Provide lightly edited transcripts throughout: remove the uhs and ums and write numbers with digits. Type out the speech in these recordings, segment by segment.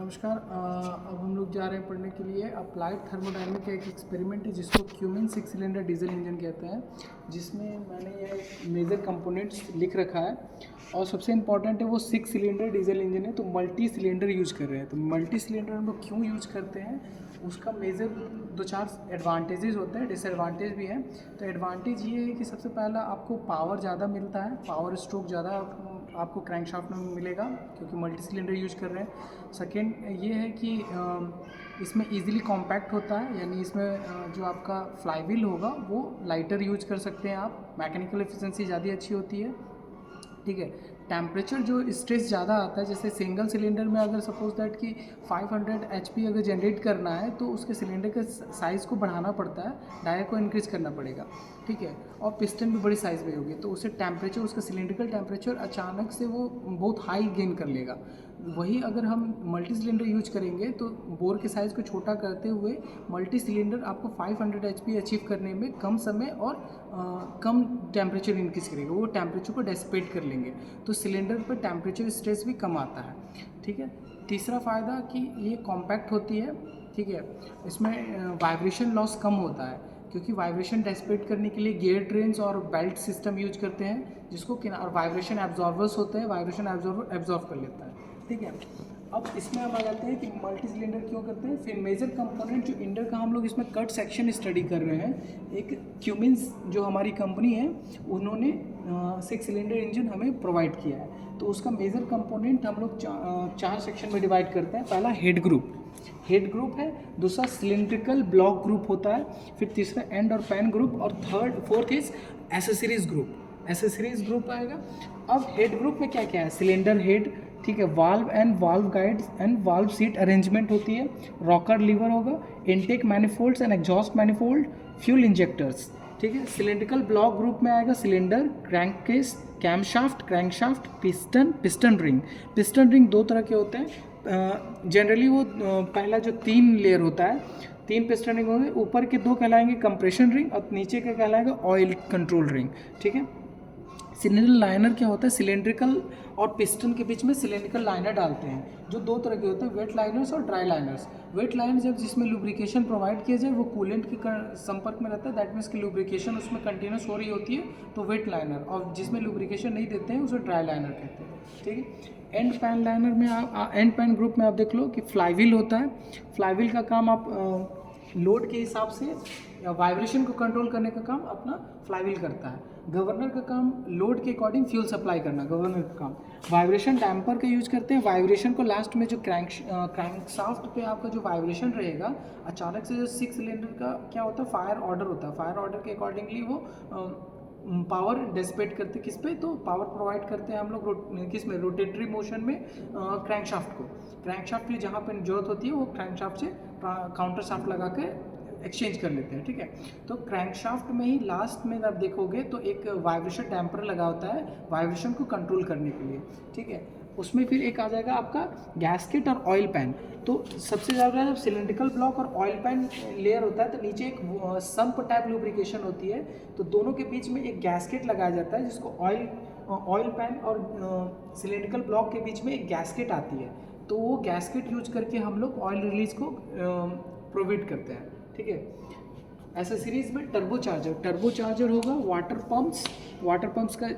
नमस्कार। अब हम लोग जा रहे हैं पढ़ने के लिए अप्लाइड थर्मोडायनेमिक का एक एक्सपेरिमेंट है जिसको क्यूमिन 6 सिलेंडर डीजल इंजन कहते हैं, जिसमें मैंने ये मेजर कंपोनेंट्स लिख रखा है। और सबसे इम्पॉर्टेंट है वो 6 सिलेंडर डीजल इंजन है, तो मल्टी सिलेंडर यूज कर रहे हैं। तो मल्टी सिलेंडर हम लोग क्यों यूज करते हैं, उसका मेजर 2-4 एडवांटेजेस होते हैं, डिसएडवांटेज भी हैं। तो एडवांटेज ये है कि सबसे पहला आपको पावर ज़्यादा मिलता है, पावर स्ट्रोक ज़्यादा आपको क्रैंकशाफ्ट में मिलेगा क्योंकि मल्टी सिलेंडर यूज कर रहे हैं। सेकेंड ये है कि इसमें इजीली कॉम्पैक्ट होता है, यानी इसमें जो आपका फ्लाईव्हील होगा वो लाइटर यूज कर सकते हैं आप, मैकेनिकल एफिशिएंसी ज़्यादा अच्छी होती है। ठीक है। टेम्परेचर जो स्ट्रेस ज़्यादा आता है, जैसे सिंगल सिलेंडर में अगर सपोज दैट कि 500 HP अगर जनरेट करना है तो उसके सिलेंडर के साइज़ को बढ़ाना पड़ता है, डाया को इंक्रीज करना पड़ेगा। ठीक है। और पिस्टन भी बड़ी साइज़ में होगी, तो उससे टेम्परेचर, उसका सिलेंड्रिकल टेम्परेचर अचानक से वो बहुत हाई गेन कर लेगा। वही अगर हम मल्टी सिलेंडर यूज करेंगे तो बोर के साइज़ को छोटा करते हुए मल्टी सिलेंडर आपको 500 HP अचीव करने में कम समय और कम टेम्परेचर इंक्रीज करेगा, वो टेम्परेचर को डेसिपेट कर लेंगे, तो सिलेंडर पर टेम्परेचर स्ट्रेस भी कम आता है। ठीक है। तीसरा फ़ायदा कि ये कॉम्पैक्ट होती है। ठीक है। इसमें वाइब्रेशन लॉस कम होता है क्योंकि वाइब्रेशन डेसिपेट करने के लिए गियर ट्रेन्स और बेल्ट सिस्टम यूज करते हैं, जिसको और वाइब्रेशन एब्जॉर्वर्स होते हैं, वाइब्रेशन एब्जॉर्व कर लेता है। ठीक है। अब इसमें हम आ जाते हैं कि मल्टी सिलेंडर क्यों करते हैं। फिर मेजर कंपोनेंट जो इंडर का हम लोग इसमें कट सेक्शन स्टडी कर रहे हैं। एक क्यूमिन्स जो हमारी कंपनी है उन्होंने 6 सिलेंडर इंजन हमें प्रोवाइड किया है, तो उसका मेजर कंपोनेंट हम लोग 4 सेक्शन में डिवाइड करते हैं। पहला हेड ग्रुप है, दूसरा सिलेंड्रिकल ब्लॉक ग्रुप होता है, फिर तीसरा एंड और पैन ग्रुप, और फोर्थ इज एसेसरीज ग्रुप आएगा। अब हेड ग्रुप में क्या क्या है, सिलेंडर हेड, ठीक है, valve and valve guides and valve seat arrangement होती है, रॉकर लीवर होगा, intake मैनिफोल्ड्स and exhaust manifold, fuel injectors. ठीक है। सिलेंड्रिकल ब्लॉक ग्रुप में आएगा cylinder, crankcase, crankshaft, piston ring 2 तरह के होते हैं। जनरली वो पहला जो 3 लेयर होता है, 3 पिस्टन रिंग होंगे, ऊपर के 2 कहलाएंगे कंप्रेशन रिंग और नीचे का कहलाएगा ऑयल कंट्रोल रिंग। ठीक है। सिलेंडर लाइनर क्या होता है, सिलेंड्रिकल और पिस्टन के बीच में सिलेंड्रिकल लाइनर डालते हैं, जो 2 तरह के होते हैं, वेट लाइनर्स और ड्राई लाइनर्स। वेट लाइनर जब जिसमें लुब्रिकेशन प्रोवाइड किया जाए, वो कूलेंट के संपर्क में रहता है, दैट मीन्स कि लुब्रिकेशन उसमें कंटिन्यूस हो रही होती है, तो वेट लाइनर, और जिसमें लुब्रिकेशन नहीं देते हैं उसे ड्राई लाइनर कहते हैं। ठीक है। एंड पैन लाइनर में एंड पैन ग्रुप में आप देख लो कि फ्लाईव्हील होता है। फ्लाईव्हील का काम आप लोड के हिसाब से या वाइब्रेशन को कंट्रोल करने का काम अपना फ्लाईव्हील करता है। गवर्नर का काम लोड के अकॉर्डिंग फ्यूल सप्लाई करना, गवर्नर का काम। वाइब्रेशन डैम्पर का यूज करते हैं, वाइब्रेशन को लास्ट में जो क्रैंकशाफ्ट पे आपका जो वाइब्रेशन रहेगा, अचानक से जो 6 सिलेंडर का क्या होता है, फायर ऑर्डर होता है, फायर ऑर्डर के अकॉर्डिंगली वो पावर डेसिपेट करते किस पे, तो पावर प्रोवाइड करते हैं हम लोग किस में, रोटेटरी मोशन में क्रैंकशाफ्ट को। क्रैंकशाफ्ट की जहाँ पे जरूरत होती है वो क्रैंकशाफ्ट से काउंटर शाफ्ट लगा के एक्सचेंज कर लेते हैं। ठीक है। तो क्रैंकशाफ्ट में ही लास्ट में आप देखोगे तो एक वाइब्रेशन डैम्पर लगा होता है वाइब्रेशन को कंट्रोल करने के लिए। ठीक है। उसमें फिर एक आ जाएगा आपका गैस्केट और ऑयल पैन। तो सबसे ज़्यादा जब सिलेंड्रिकल ब्लॉक और ऑयल पैन लेयर होता है तो नीचे एक सम्प टाइप लुब्रिकेशन होती है, तो दोनों के बीच में एक गैस्केट लगाया जाता है, जिसको ऑयल पैन और सिलेंड्रिकल ब्लॉक के बीच में एक गैस्केट आती है, तो वो गैस्केट यूज करके हम लोग ऑयल रिलीज को प्रोवाइड करते हैं। ठीक है। एसेसरीज में टर्बोचार्जर होगा, वाटर पंप्स का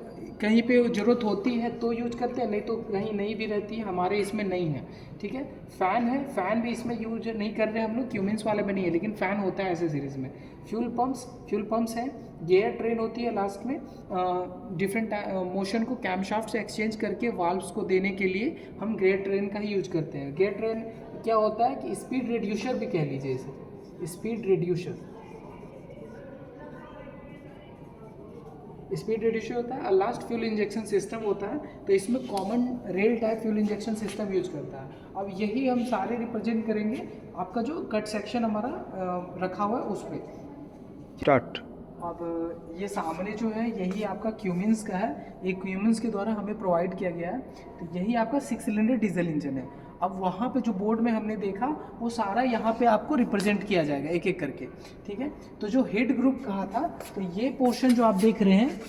कहीं पे ज़रूरत होती है तो यूज करते हैं, नहीं तो कहीं नहीं भी रहती है, हमारे इसमें नहीं है। ठीक है। फ़ैन है, फ़ैन भी इसमें यूज नहीं कर रहे हैं हम लोग, क्यूमिन्स वाले में नहीं है, लेकिन फ़ैन होता है एसेसरीज में। फ्यूल पंप्स है, गियर ट्रेन होती है लास्ट में, डिफरेंट मोशन को कैमशाफ्ट से एक्सचेंज करके वाल्व्स को देने के लिए हम गियर ट्रेन का ही यूज करते हैं। गियर ट्रेन क्या होता है कि स्पीड रिड्यूसर भी कह लीजिए इसे, स्पीड रिड्यूसर होता है। और लास्ट फ्यूल इंजेक्शन सिस्टम होता है, तो इसमें common rail type fuel injection system use करता है। अब यही हम सारे रिप्रेजेंट करेंगे आपका जो कट सेक्शन हमारा रखा हुआ है उस पर। स्टार्ट। अब ये सामने जो है यही आपका क्यूमिन्स का है, ये क्यूमिन्स के द्वारा हमें प्रोवाइड किया गया है, तो यही आपका 6 सिलेंडर डीजल इंजन है। अब वहाँ पे जो बोर्ड में हमने देखा वो सारा यहाँ पे आपको रिप्रेजेंट किया जाएगा एक एक करके। ठीक है। तो जो हेड ग्रुप कहा था, तो ये पोर्शन जो आप देख रहे हैं,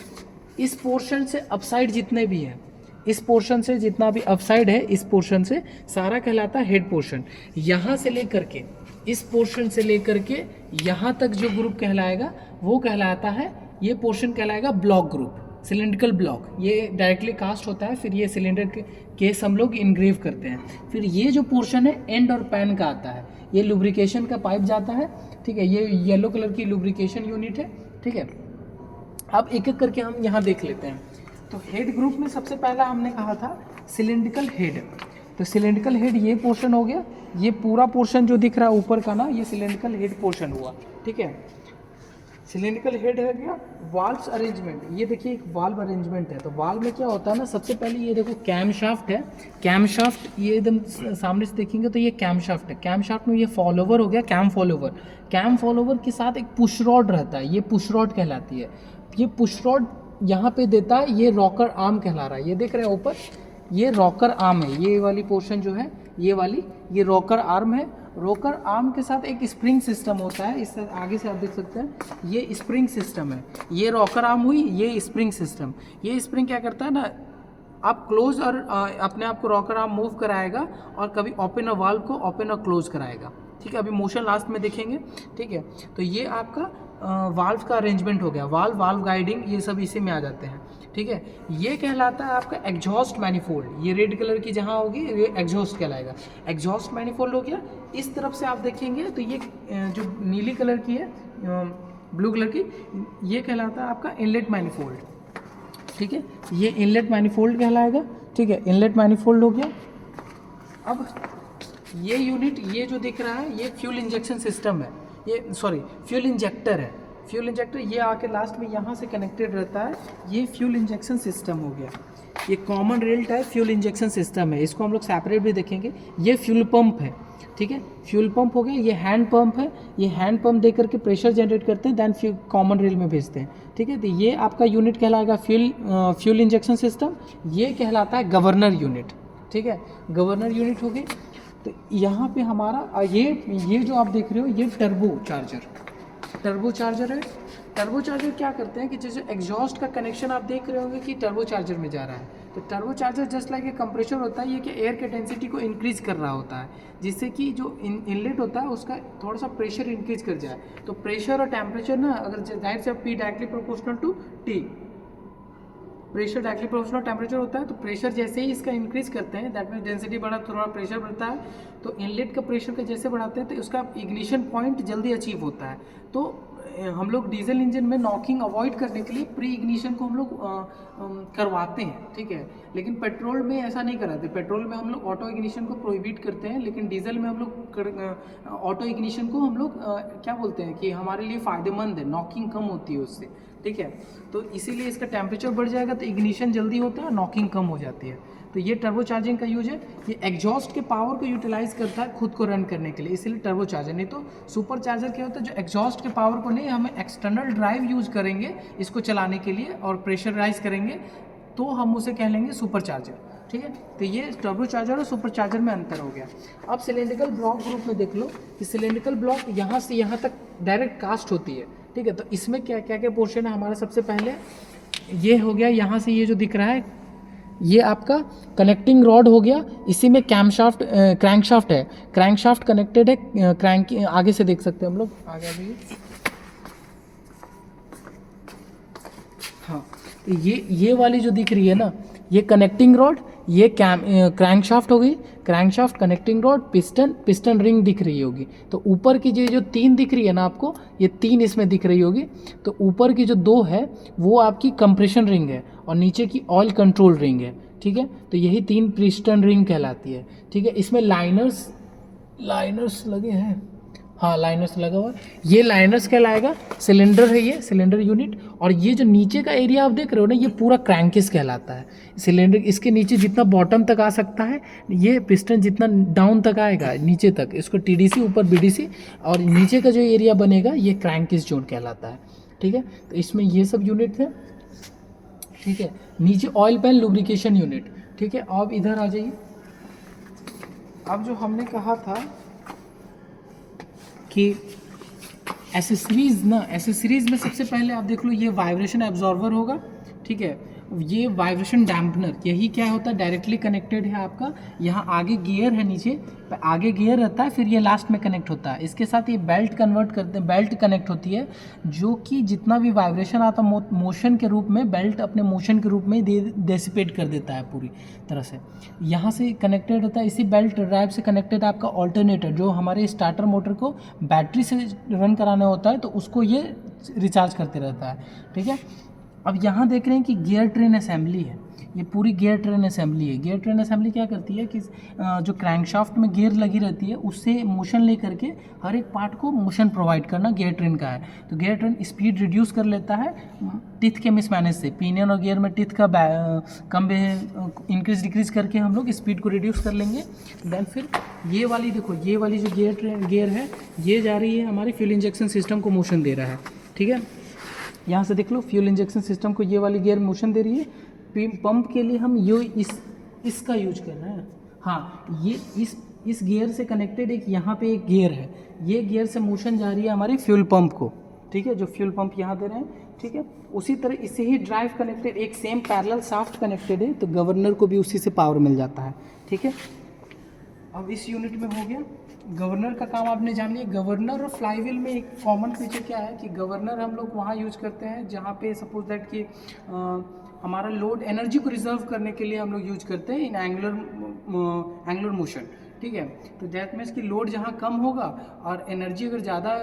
इस पोर्शन से अपसाइड जितने भी हैं, इस पोर्शन से जितना भी अपसाइड है इस पोर्शन से सारा कहलाता है हेड पोर्शन। यहाँ से लेकर के इस पोर्शन से लेकर के यहाँ तक जो ग्रुप कहलाएगा वो कहलाता है, ये पोर्शन कहलाएगा ब्लॉक ग्रुप, सिलेंड्रिकल ब्लॉक। ये डायरेक्टली कास्ट होता है, फिर ये सिलेंडर के केस हम लोग इनग्रेव करते हैं। फिर ये जो पोर्शन है एंड और पैन का आता है, ये लुब्रिकेशन का पाइप जाता है, ठीक है। ये येलो कलर की लुब्रिकेशन यूनिट है, ठीक है। अब एक एक करके हम यहाँ देख लेते हैं। तो हेड ग्रुप में सबसे पहला हमने कहा था सिलेंड्रिकल हेड। तो सिलेंड्रिकल हेड ये पोर्शन हो गया, ये पूरा पोर्शन जो दिख रहा है ऊपर का ना, ये सिलेंड्रिकल हेड पोर्शन हुआ, ठीक है। सिलेंड्रिकल हेड हो गया। वाल्व्स अरेंजमेंट, ये देखिए एक वाल्व अरेंजमेंट है। तो वाल्व में क्या होता है ना, सबसे पहले ये देखो कैम शाफ्ट है। कैम शाफ्ट ये एकदम सामने से देखेंगे तो ये कैम शाफ्ट है। कैम शाफ्ट में ये फॉलोवर हो गया, कैम फॉलोवर। कैम फॉलोवर के साथ एक पुश रॉड रहता है, ये पुश रॉड कहलाती है। ये पुश रॉड यहाँ पे देता है, ये रॉकर आर्म कहला रहा है। ये देख रहे हैं ऊपर, ये रॉकर आर्म है। ये वाली पोर्शन जो है ये वाली, ये रॉकर आर्म है। रॉकर आर्म के साथ एक स्प्रिंग सिस्टम होता है, इस आगे से आप देख सकते हैं, ये स्प्रिंग सिस्टम है। ये रॉकर आर्म हुई, ये स्प्रिंग सिस्टम। ये स्प्रिंग क्या करता है ना, आप क्लोज और अपने आप को रॉकर आर्म मूव कराएगा और कभी ओपन और वाल्व को ओपन और क्लोज कराएगा, ठीक है। अभी मोशन लास्ट में देखेंगे, ठीक है। तो ये आपका वाल्व का अरेंजमेंट हो गया। वाल्व गाइडिंग ये सब इसी में आ जाते हैं, ठीक है। ये कहलाता है आपका एग्जॉस्ट मैनिफोल्ड। ये रेड कलर की जहाँ होगी ये एग्जॉस्ट कहलाएगा। एग्जॉस्ट मैनिफोल्ड हो गया। इस तरफ से आप देखेंगे तो ये जो नीली कलर की है, ब्लू कलर की, ये कहलाता है आपका इनलेट मैनिफोल्ड, ठीक है। ये इनलेट मैनिफोल्ड कहलाएगा, ठीक है। इनलेट मैनिफोल्ड हो गया। अब ये यूनिट, ये जो दिख रहा है, ये फ्यूल इंजेक्शन सिस्टम है, ये सॉरी फ्यूल इंजेक्टर है। फ्यूल इंजेक्टर ये आके लास्ट में यहाँ से कनेक्टेड रहता है। ये फ्यूल इंजेक्शन सिस्टम हो गया। ये common rail type fuel injection system है, इसको हम लोग सेपरेट भी देखेंगे। ये फ्यूल पंप है, ठीक है। फ्यूल पंप हो गया। ये हैंड पंप है। ये हैंड पंप दे करके प्रेशर जनरेट करते हैं, दैन फ्यूल कॉमन रेल में भेजते हैं, ठीक है। तो ये आपका यूनिट कहलाएगा फ्यूल इंजेक्शन सिस्टम। ये कहलाता है गवर्नर यूनिट, ठीक है। गवर्नर यूनिट हो गई। तो यहाँ पे हमारा ये जो आप देख रहे हो, ये टर्बो चार्जर है। टर्बो चार्जर क्या करते हैं कि जैसे एग्जॉस्ट का कनेक्शन आप देख रहे होंगे कि टर्बो चार्जर में जा रहा है। तो turbo charger just like a compressor होता है, ये कि एयर के डेंसिटी को इंक्रीज कर रहा होता है, जिससे कि जो इनलेट होता है उसका थोड़ा सा प्रेशर इंक्रीज कर जाए। तो प्रेशर और टेम्परेचर ना, अगर जाहिर से P directly proportional to T, pressure directly proportional temperature होता है। तो प्रेशर जैसे ही इसका इंक्रीज करते हैं, दैट मीन्स डेंसिटी बढ़ा, थोड़ा प्रेशर बढ़ता है। तो इनलेट का प्रेशर का जैसे बढ़ाते हैं तो उसका इग्निशन पॉइंट जल्दी अचीव होता है। तो हम लोग डीजल इंजन में नॉकिंग अवॉइड करने के लिए प्री इग्निशन को हम लोग करवाते हैं, ठीक है। लेकिन पेट्रोल में ऐसा नहीं कराते। पेट्रोल में हम लोग ऑटो इग्निशन को प्रोहिबिट करते हैं, लेकिन डीजल में हम लोग ऑटो इग्निशन को हम लोग क्या बोलते हैं कि हमारे लिए फ़ायदेमंद है, नॉकिंग कम होती है उससे, ठीक है। तो इसीलिए इसका टेम्परेचर बढ़ जाएगा तो इग्निशन जल्दी होता है और नॉकिंग कम हो जाती है। तो ये टर्बो चार्जिंग का यूज है। ये एग्जॉस्ट के पावर को यूटिलाइज करता है खुद को रन करने के लिए, इसीलिए टर्बो चार्जर। नहीं तो सुपर चार्जर क्या होता है, जो एग्जॉस्ट के पावर को नहीं, हमें एक्सटर्नल ड्राइव यूज करेंगे इसको चलाने के लिए और प्रेशराइज करेंगे, तो हम उसे कह लेंगे सुपर चार्जर, ठीक है। तो ये टर्बो चार्जर और सुपर चार्जर में अंतर हो गया। अब सिलेंड्रिकल ब्लॉक ग्रुप में देख लो कि सिलेंड्रिकल ब्लॉक यहाँ से यहाँ तक डायरेक्ट कास्ट होती है, ठीक है। तो इसमें क्या क्या पोर्शन है हमारा, सबसे पहले ये हो गया, यहाँ से ये जो दिख रहा है ये आपका कनेक्टिंग रॉड हो गया। इसी में क्रैंकशाफ्ट है। क्रैंकशाफ्ट कनेक्टेड है, क्रैंक आगे से देख सकते हैं हम लोग, आगे आगे। हाँ, तो ये वाली जो दिख रही है ना, ये कनेक्टिंग रॉड, ये क्रैंकशाफ्ट हो गई। Crankshaft, connecting rod, piston ring दिख रही होगी। तो ऊपर की जो 3 दिख रही है ना आपको, ये 3 इसमें दिख रही होगी। तो ऊपर की जो 2 है वो आपकी कंप्रेशन रिंग है और नीचे की ऑयल कंट्रोल रिंग है, ठीक है। तो यही 3 पिस्टन रिंग कहलाती है, ठीक है। इसमें लाइनर्स लगे हैं, हाँ लाइनर्स लगा हुआ है। ये लाइनर्स कहलाएगा। सिलेंडर है ये, सिलेंडर यूनिट। और ये जो नीचे का एरिया आप देख रहे हो ना, ये पूरा क्रैंकिस कहलाता है। सिलेंडर इसके नीचे जितना बॉटम तक आ सकता है, ये पिस्टन जितना डाउन तक आएगा नीचे तक, इसको TDC, ऊपर BDC, और नीचे का जो एरिया बनेगा ये क्रैंकिस जोन कहलाता है, ठीक है। तो इसमें ये सब यूनिट है, ठीक है। नीचे ऑयल पैन लुब्रिकेशन यूनिट, ठीक है। अब इधर आ जाइए। अब जो हमने कहा था कि एसेसरीज में सबसे पहले आप देख लो, ये वाइब्रेशन एब्जॉर्वर होगा, ठीक है। ये वाइब्रेशन डैम्पनर, यही क्या होता है, डायरेक्टली कनेक्टेड है आपका। यहाँ आगे गियर है, नीचे आगे गियर रहता है, फिर ये लास्ट में कनेक्ट होता है। इसके साथ ये बेल्ट कन्वर्ट करते हैं, बेल्ट कनेक्ट होती है, जो कि जितना भी वाइब्रेशन आता है मोशन के रूप में, बेल्ट अपने मोशन के रूप में डेसिपेट कर देता है पूरी तरह से। यहाँ से कनेक्टेड रहता है, इसी बेल्ट ड्राइव से कनेक्टेड आपका ऑल्टरनेटर, जो हमारे स्टार्टर मोटर को बैटरी से रन कराना होता है, तो उसको ये रिचार्ज करते रहता है, ठीक है। अब यहाँ देख रहे हैं कि गियर ट्रेन असेंबली है, ये पूरी गियर ट्रेन असेंबली है। गियर ट्रेन असेंबली क्या करती है कि जो क्रैंकशाफ्ट में गियर लगी रहती है, उससे मोशन ले करके हर एक पार्ट को मोशन प्रोवाइड करना गियर ट्रेन का है। तो गियर ट्रेन स्पीड रिड्यूस कर लेता है टिथ के मिसमैनेज से। पिनियन और गियर में टिथ का कम इंक्रीज डिक्रीज करके हम लोग स्पीड को रिड्यूस कर लेंगे। देन फिर ये वाली देखो, ये वाली जो गियर है, ये जा रही है हमारे फ्यूल इंजेक्शन सिस्टम को मोशन दे रहा है, ठीक है। यहाँ से देख लो, फ्यूल इंजेक्शन सिस्टम को ये वाली गियर मोशन दे रही है। पंप के लिए हम ये इसका यूज कर रहे हैं। हाँ, ये इस गियर से कनेक्टेड एक यहाँ पे एक गियर है, ये गियर से मोशन जा रही है हमारे फ्यूल पंप को, ठीक है, जो फ्यूल पंप यहाँ दे रहे हैं, ठीक है। उसी तरह इससे ही ड्राइव कनेक्टेड एक सेम पैरेलल शाफ्ट कनेक्टेड है, तो गवर्नर को भी उसी से पावर मिल जाता है, ठीक है। अब इस यूनिट में हो गया गवर्नर का काम, आपने जान लिया। गवर्नर और फ्लाईव्हील में एक कॉमन फीचर क्या है कि गवर्नर हम लोग वहाँ यूज करते हैं जहाँ पे सपोज दैट कि हमारा लोड एनर्जी को रिजर्व करने के लिए हम लोग यूज करते हैं इन एंगुलर मोशन, ठीक है। तो दैट मीन्स कि लोड जहाँ कम होगा और एनर्जी अगर ज़्यादा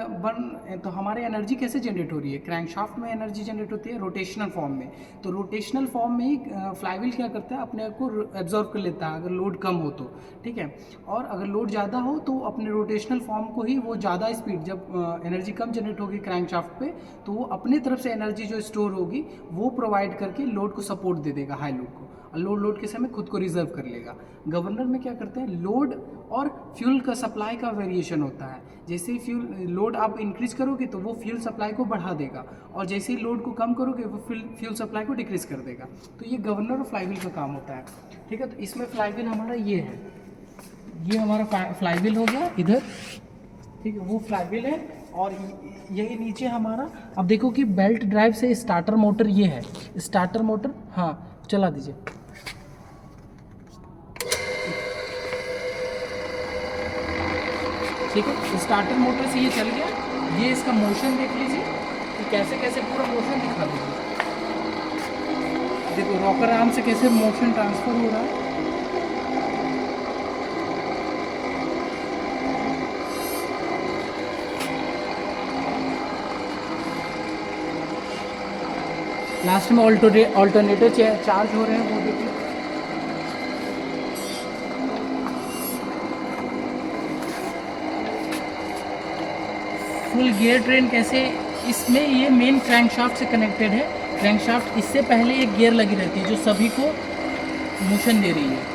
तो हमारे एनर्जी कैसे जनरेट हो रही है, क्रैंकशाफ्ट में एनर्जी जनरेट होती है रोटेशनल फॉर्म में। तो रोटेशनल फॉर्म में ही फ्लाईव्हील क्या करता है, अपने आप को एब्जॉर्व कर लेता है अगर लोड कम हो तो, ठीक है। और अगर लोड ज़्यादा हो तो अपने रोटेशनल फॉर्म को ही वो ज़्यादा स्पीड, जब एनर्जी कम जनरेट होगी क्रैंकशाफ्ट पे, तो वो अपनी तरफ से एनर्जी जो स्टोर होगी वो प्रोवाइड करके लोड को सपोर्ट दे देगा, हाई लोड को। लोड के समय खुद को रिजर्व कर लेगा। गवर्नर में क्या करते हैं, लोड और फ्यूल का सप्लाई का वेरिएशन होता है। जैसे ही लोड आप इंक्रीज करोगे तो वो फ्यूल सप्लाई को बढ़ा देगा, और जैसे ही लोड को कम करोगे वो फ्यूल सप्लाई को डिक्रीज कर देगा। तो ये गवर्नर और फ्लाईव्हील का काम होता है, ठीक है। तो इसमें फ्लाईव्हील हमारा ये है, ये हमारा फ्लाईव्हील हो गया इधर, ठीक है, वो फ्लाईव्हील है। और यही नीचे हमारा, अब देखो कि बेल्ट ड्राइव से स्टार्टर मोटर ये है, स्टार्टर मोटर, हाँ चला दीजिए, ठीक है। स्टार्टर मोटर से ये चल गया, ये इसका मोशन देख लीजिए कि कैसे कैसे पूरा मोशन दिखा दीजिए। देखो रॉकर आर्म से कैसे मोशन ट्रांसफर हो रहा है। लास्ट में ऑल्टरनेटर चार्ज हो रहे हैं, वो देखिए। फुल गियर ट्रेन कैसे, इसमें ये मेन क्रैंकशाफ्ट से कनेक्टेड है। क्रैंकशाफ्ट इससे पहले एक गियर लगी रहती है जो सभी को मोशन दे रही है।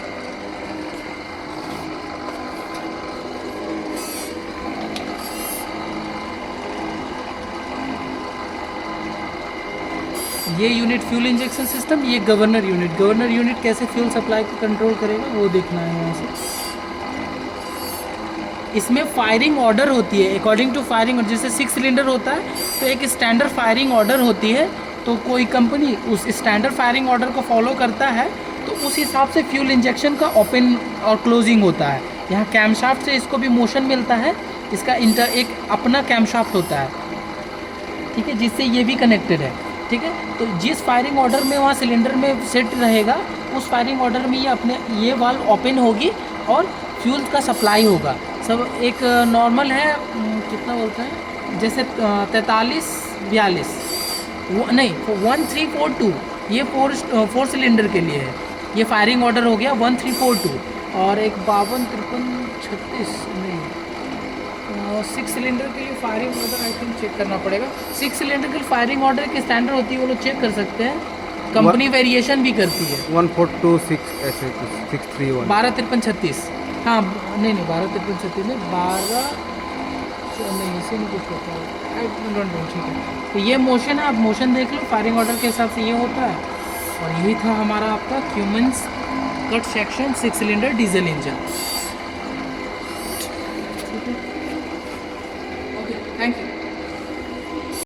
ये यूनिट फ्यूल इंजेक्शन सिस्टम, ये गवर्नर यूनिट कैसे फ्यूल सप्लाई को कंट्रोल करेगा वो देखना है यहाँ से। इसमें फायरिंग ऑर्डर होती है अकॉर्डिंग टू फायरिंग, और जैसे 6 सिलेंडर होता है तो एक स्टैंडर्ड फायरिंग ऑर्डर होती है, तो कोई कंपनी उस स्टैंडर्ड फायरिंग ऑर्डर को फॉलो करता है तो उस हिसाब से फ्यूल इंजेक्शन का ओपन और क्लोजिंग होता है। यहाँ कैमशाफ्ट से इसको भी मोशन मिलता है, इसका एक अपना कैमशाफ्ट होता है, ठीक है, जिससे ये भी कनेक्टेड है, ठीक है। तो जिस फायरिंग ऑर्डर में वहाँ सिलेंडर में सेट रहेगा, उस फायरिंग ऑर्डर में ये वाल्व ओपन होगी और फ्यूल का सप्लाई होगा। सब एक नॉर्मल है, कितना बोलते हैं, जैसे 43-42 नहीं 1342, ये 4 सिलेंडर के लिए है। ये फायरिंग ऑर्डर हो गया 1342, और एक 52-53-36 नहीं 6 सिलेंडर के लिए firing order I think check करना पड़ेगा। 6 सिलेंडर के फायरिंग ऑर्डर की स्टैंडर्ड होती है, वो लोग चेक कर सकते हैं, कंपनी वेरिएशन भी करती है। 1426 ऐसे 631 12-53-36, हाँ नहीं 12-53-36 नहीं 12 नहीं, इसी में कुछ होता है, आई डोंट नो, ठीक है। तो ये मोशन है, आप मोशन देख लो, फायरिंग ऑर्डर के हिसाब से ये होता है। और यही था हमारा आपका Cummins cut section 6 cylinder diesel engine.